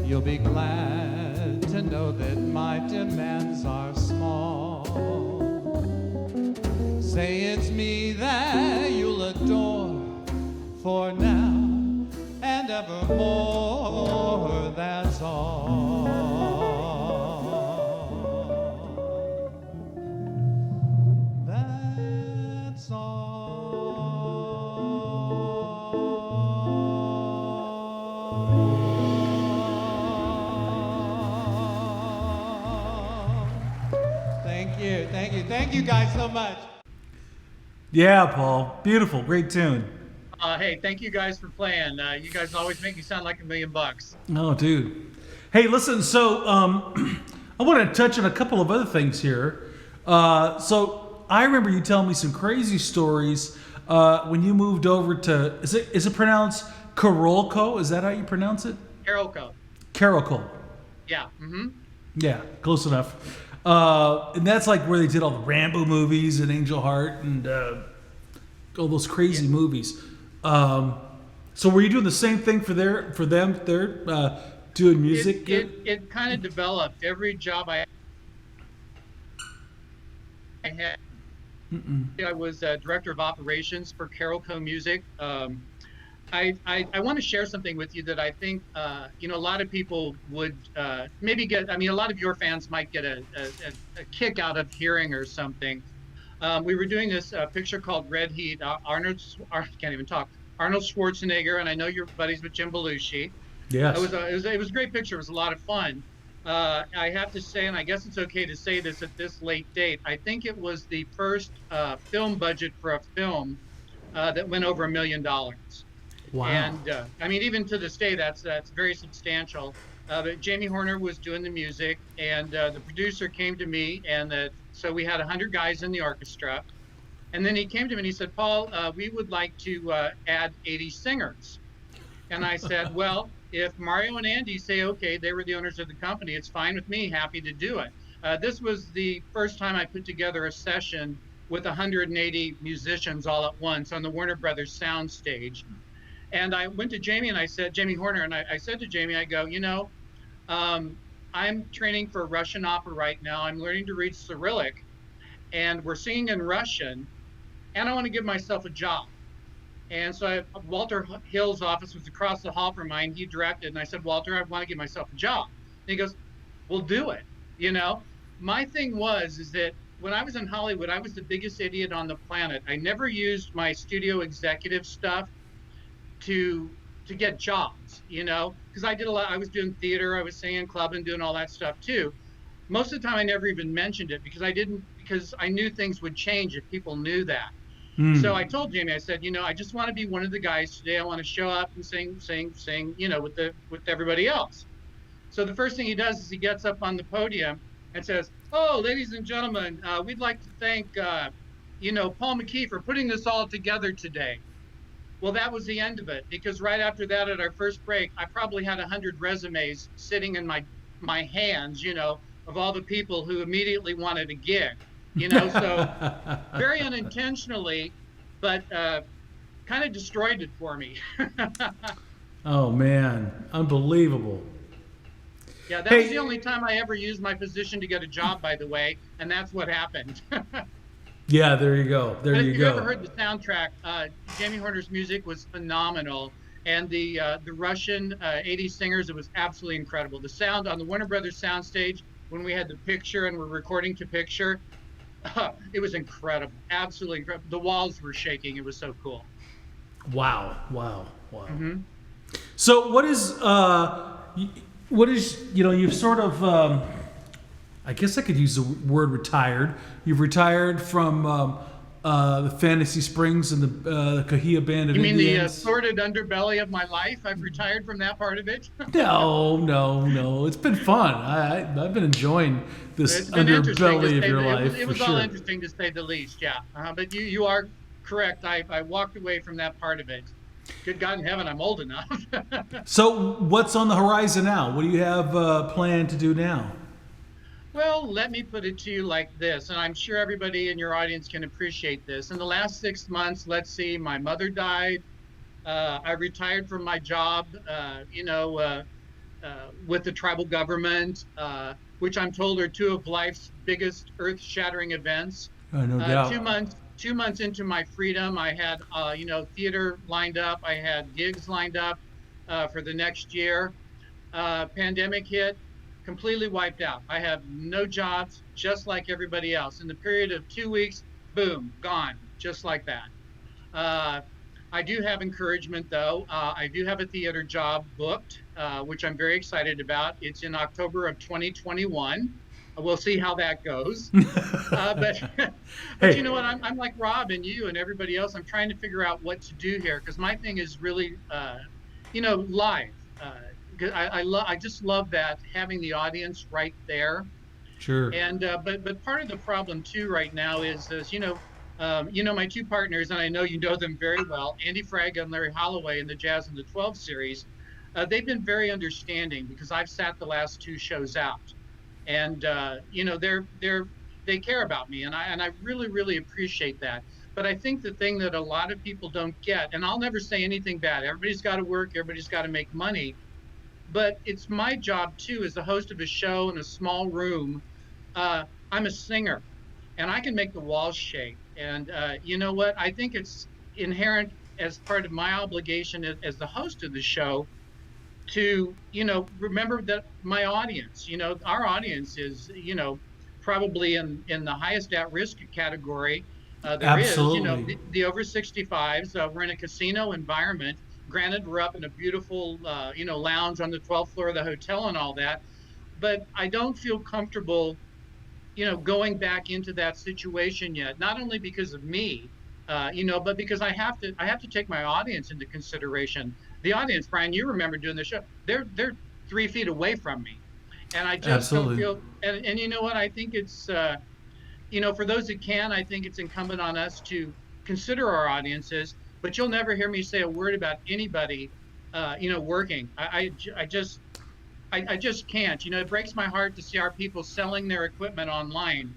you'll be glad to know that my demands are small. Say it's me that you'll adore for now and evermore. That's all. That's all. Thank you guys so much. Yeah, Paul. Beautiful. Great tune. Hey, thank you guys for playing. You guys always make me sound like $1 million. Oh, dude. Hey, listen, so I want to touch on a couple of other things here. So I remember you telling me some crazy stories when you moved over to, is it pronounced Carolco? Is that how you pronounce it? Carolco. Carolco. Yeah. Mm-hmm. Yeah, close enough. And that's like where they did all the Rambo movies and Angel Heart and all those crazy movies. So were you doing the same thing for them there, doing music? It kind of developed. Every job I had, I was director of operations for Carolco Music. I want to share something with you that I think a lot of people would maybe get. I mean, a lot of your fans might get a kick out of hearing or something. We were doing this picture called Red Heat. Arnold Schwarzenegger, and I know you're buddies with Jim Belushi. Yes. It was a great picture. It was a lot of fun. I have to say, and I guess it's okay to say this at this late date, I think it was the first film budget for a film that went over $1 million. Wow. And I mean, even to this day, that's very substantial. But Jamie Horner was doing the music, and the producer came to me, and so we had 100 guys in the orchestra. And then he came to me and he said, Paul, we would like to add 80 singers. And I said, well, if Mario and Andy say, okay, they were the owners of the company, it's fine with me, happy to do it. This was the first time I put together a session with 180 musicians all at once on the Warner Brothers sound stage. And I went to Jamie and I said, Jamie Horner, and I said to Jamie, I go, I'm training for Russian opera right now. I'm learning to read Cyrillic, and we're singing in Russian, and I want to give myself a job. And so Walter Hill's office was across the hall from mine. He directed, and I said, Walter, I want to give myself a job. he goes, "We'll do it." My thing is that when I was in Hollywood, I was the biggest idiot on the planet. I never used my studio executive stuff to get jobs, because I did a lot. I was doing theater, I was singing club and doing all that stuff too. Most of the time, I never even mentioned it because I knew things would change if people knew that. So I told Jamie, I said, I just want to be one of the guys today. I want to show up and sing, with everybody else. So the first thing he does is he gets up on the podium and says, "Oh, ladies and gentlemen, we'd like to thank, Paul McKee for putting this all together today." Well, that was the end of it, because right after that, at our first break, I probably had 100 resumes sitting in my hands, of all the people who immediately wanted a gig, so very unintentionally, but kind of destroyed it for me. Oh man, unbelievable. Yeah, that was the only time I ever used my position to get a job, by the way, and that's what happened. Yeah, there you go. If you ever heard the soundtrack, Jamie Horner's music was phenomenal, and the Russian 80s singers, it was absolutely incredible. The sound on the Warner Brothers soundstage when we had the picture and we're recording to picture, it was incredible, absolutely incredible. The walls were shaking. It was so cool. Wow. Mm-hmm. So what is you've sort of I guess I could use the word retired. You've retired from the Fantasy Springs and the Cahuilla Band of Indians. You mean the sordid underbelly of my life? I've retired from that part of it? No. It's been fun. I've been enjoing this underbelly of your life. It was all interesting, to say the least, yeah. But you are correct. I walked away from that part of it. Good God in heaven, I'm old enough. So what's on the horizon now? What do you have planned to do now? Well, let me put it to you like this, and I'm sure everybody in your audience can appreciate this. In the last 6 months, let's see, my mother died. I retired from my job, with the tribal government, which I'm told are two of life's biggest earth-shattering events. No doubt. 2 months into my freedom, I had, theater lined up. I had gigs lined up for the next year. Pandemic hit. Completely wiped out. I have no jobs, just like everybody else. In the period of 2 weeks, boom, gone, just like that. I do have encouragement, though. I do have a theater job booked, which I'm very excited about. It's in October of 2021. We'll see how that goes. But Hey. You know what? I'm like Rob and you and everybody else. I'm trying to figure out what to do here, because my thing is really, live. I just love that, having the audience right there. Sure. And but part of the problem too right now is my two partners, and I know you know them very well, Andy Fraga and Larry Holloway in the Jazz in the 12 series. They've been very understanding, because I've sat the last 2 shows out, and they care about me, and I really, really appreciate that. But I think the thing that a lot of people don't get, and I'll never say anything bad, everybody's got to work, everybody's got to make money. But it's my job, too, as the host of a show in a small room. I'm a singer, and I can make the walls shake. And you know what? I think it's inherent as part of my obligation as the host of the show to, remember that my audience, our audience is, probably in the highest at-risk category there Absolutely. is. The over 65s. We're in a casino environment. Granted, we're up in a beautiful, lounge on the 12th floor of the hotel and all that, but I don't feel comfortable, going back into that situation yet. Not only because of me, but because I have to take my audience into consideration. The audience, Brian, you remember doing the show. They're 3 feet away from me, and I just Absolutely. don't feel. And you know what? I think it's, for those that can, I think it's incumbent on us to consider our audiences. But you'll never hear me say a word about anybody, working. I just can't. It breaks my heart to see our people selling their equipment online,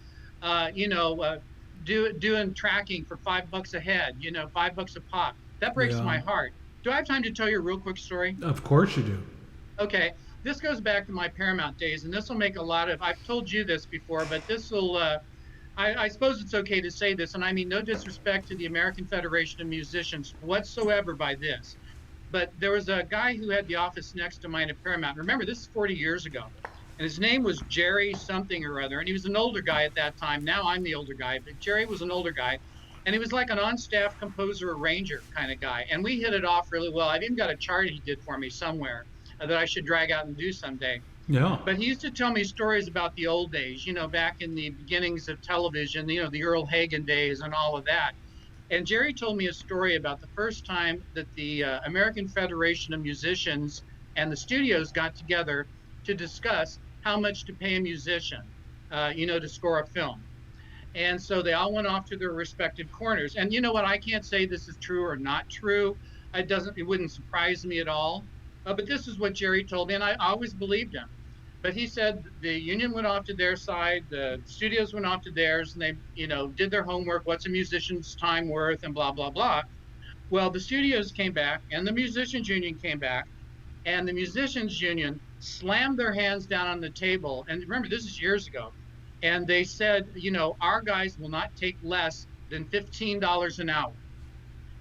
doing tracking for $5 a head, $5 a pop. That breaks my heart. Do I have time to tell you a real quick story? Of course you do. Okay. This goes back to my Paramount days, and this will make I've told you this before, but this will, I suppose it's okay to say this, and I mean no disrespect to the American Federation of Musicians whatsoever by this, but there was a guy who had the office next to mine at Paramount. Remember, this is 40 years ago. and his name was Jerry something or other, and he was an older guy at that time. Now I'm the older guy, but Jerry was an older guy, and he was like an on-staff composer arranger kind of guy, and we hit it off really well. I've even got a chart he did for me somewhere that I should drag out and do someday. Yeah. But he used to tell me stories about the old days, back in the beginnings of television, the Earl Hagen days and all of that. And Jerry told me a story about the first time that the American Federation of Musicians and the studios got together to discuss how much to pay a musician, to score a film. And so they all went off to their respective corners. And you know what? I can't say this is true or not true. It wouldn't surprise me at all. But this is what Jerry told me, and I always believed him. But he said the union went off to their side, the studios went off to theirs, and they, did their homework. What's a musician's time worth, and blah, blah, blah. Well, the studios came back, and the musicians union came back, and the musicians union slammed their hands down on the table. And remember, this is years ago. And they said, our guys will not take less than $15 an hour.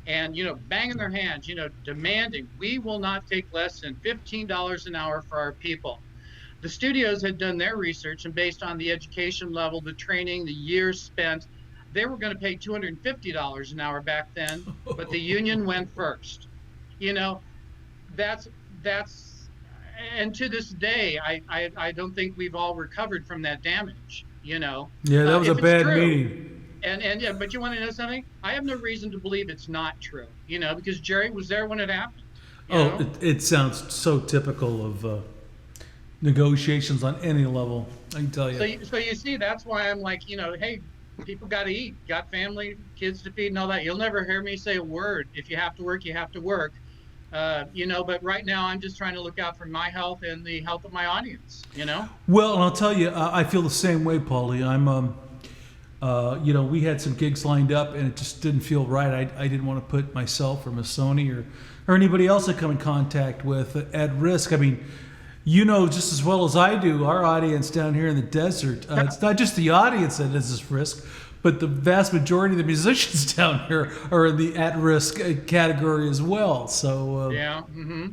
And, banging their hands, demanding, we will not take less than $15 an hour for our people. The studios had done their research, and based on the education level, the training, the years spent, they were going to pay $250 an hour back then, but the union went first. That's, and to this day, I don't think we've all recovered from that damage, Yeah, that was a bad meeting. And yeah, but you want to know something? I have no reason to believe it's not true, because Jerry was there when it happened. It sounds so typical of negotiations on any level, I can tell you. So you see, that's why I'm like, hey, people got to eat, got family, kids to feed and all that. You'll never hear me say a word. If you have to work, you have to work. But right now I'm just trying to look out for my health and the health of my audience, Well, and I'll tell you, I feel the same way, Paulie. I'm, we had some gigs lined up, and it just didn't feel right. I didn't want to put myself or Missoni or anybody else I come in contact with at risk. I mean, just as well as I do, our audience down here in the desert, it's not just the audience that is at risk, but the vast majority of the musicians down here are in the at-risk category as well. So, yeah. Mm-hmm.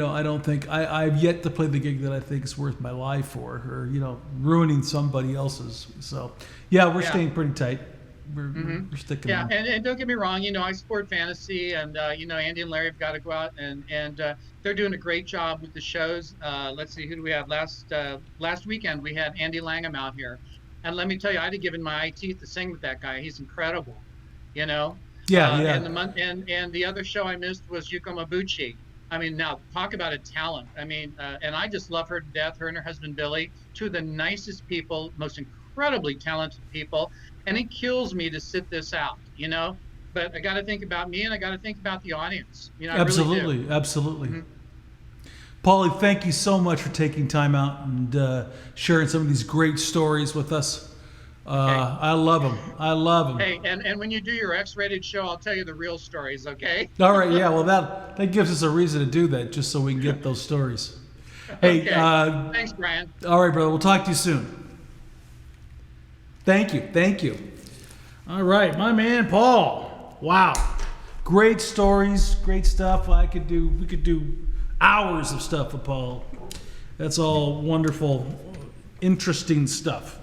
I don't think I've yet to play the gig that I think is worth my life for, or ruining somebody else's. So, yeah, we're staying pretty tight. We're sticking. Yeah, on. and don't get me wrong. I support fantasy, and Andy and Larry have got to go out, and they're doing a great job with the shows. Let's see, who do we have last weekend? We had Andy Langham out here, and let me tell you, I'd have given my eye teeth to sing with that guy. He's incredible. Yeah. And the other show I missed was Yuko Mabuchi. I mean, now talk about a talent. I mean, and I just love her to death. Her and her husband Billy, two of the nicest people, most incredibly talented people. And it kills me to sit this out, But I got to think about me, and I got to think about the audience. Absolutely, I really do. Absolutely. Mm-hmm. Paulie, thank you so much for taking time out and sharing some of these great stories with us. I love them. Hey, and when you do your X-rated show, I'll tell you the real stories, okay? All right, yeah. Well, that gives us a reason to do that, just so we can get those stories. Hey, okay. Thanks, Brian. All right, brother. We'll talk to you soon. Thank you. All right, my man Paul. Wow, great stories, great stuff. We could do hours of stuff with Paul. That's all wonderful, interesting stuff.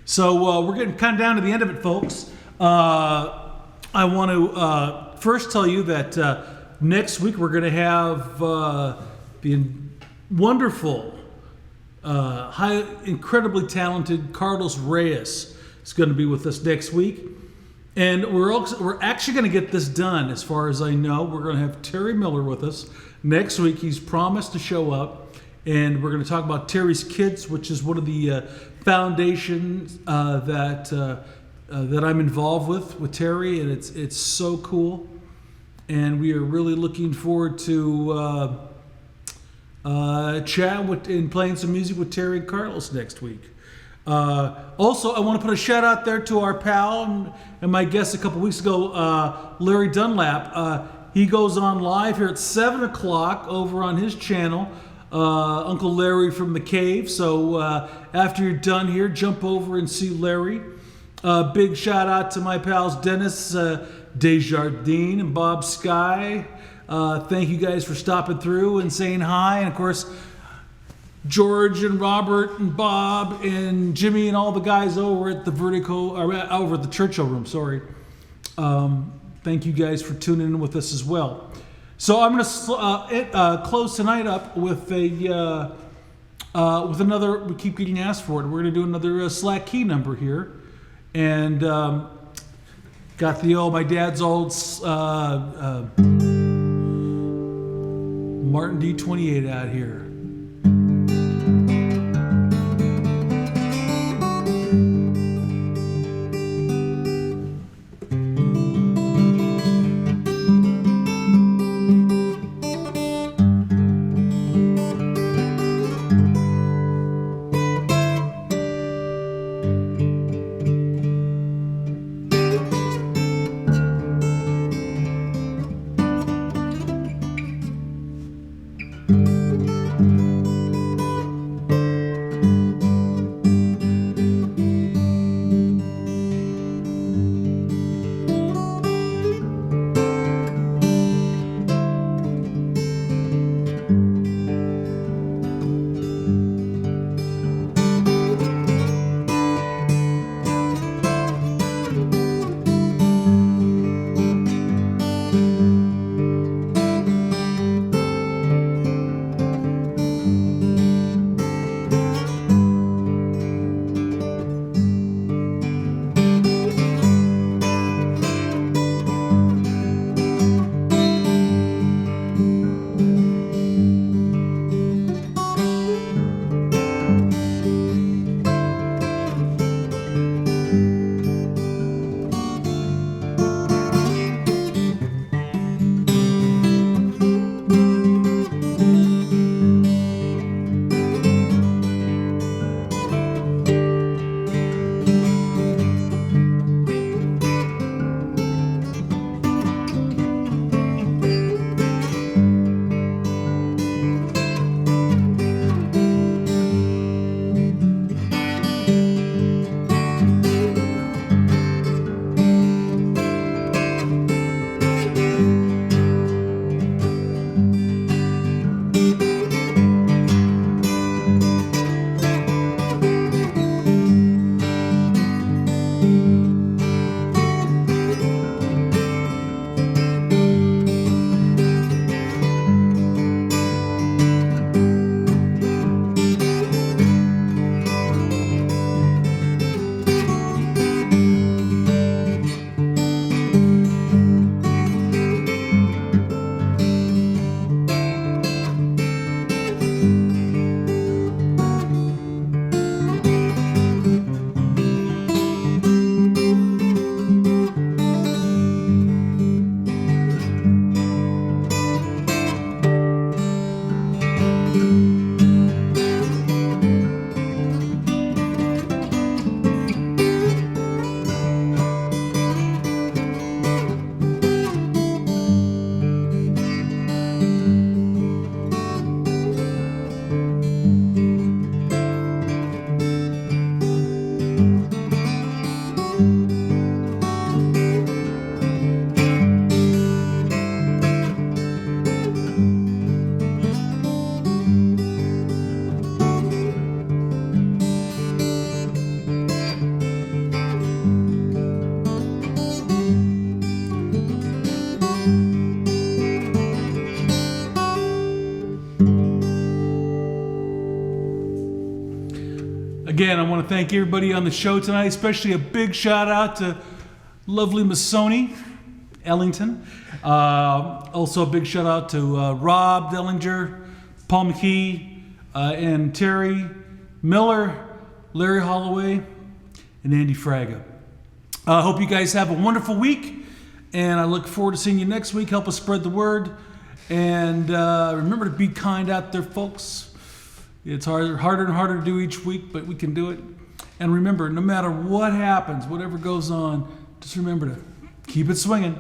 So we're getting kind of down to the end of it, folks. I want to first tell you that next week we're going to have the wonderful, incredibly talented Carlos Reyes is going to be with us next week. And we're actually going to get this done, as far as I know. We're going to have Terry Miller with us next week. He's promised to show up, and we're going to talk about Terry's Kids, which is one of the foundations that I'm involved with Terry, and it's so cool. And we are really looking forward to chatting and playing some music with Terry and Carlos next week. Also, I want to put a shout out there to our pal and my guest a couple weeks ago, Larry Dunlap. He goes on live here at 7 o'clock over on his channel, Uncle Larry from the Cave. So after you're done here, jump over and see Larry. Big shout out to my pals Dennis Desjardins and Bob Sky. Thank you guys for stopping through and saying hi. And of course, George and Robert and Bob and Jimmy and all the guys over at the over at the Churchill Room. Sorry. Thank you guys for tuning in with us as well. So I'm going to close tonight up with with another. We keep getting asked for it. We're going to do another slack key number here, and got my dad's old Martin D28 out here. Again, I want to thank everybody on the show tonight, especially a big shout out to lovely Miss Sony Ellington. Also a big shout out to Rob DEHLINGER, Paul McKee, and Terry Miller, Larry Holloway, and Andy Fraga. I hope you guys have a wonderful week, and I look forward to seeing you next week. Help us spread the word, and remember to be kind out there, folks. It's harder and harder to do each week, but we can do it. And remember, no matter what happens, whatever goes on, just remember to keep it swinging.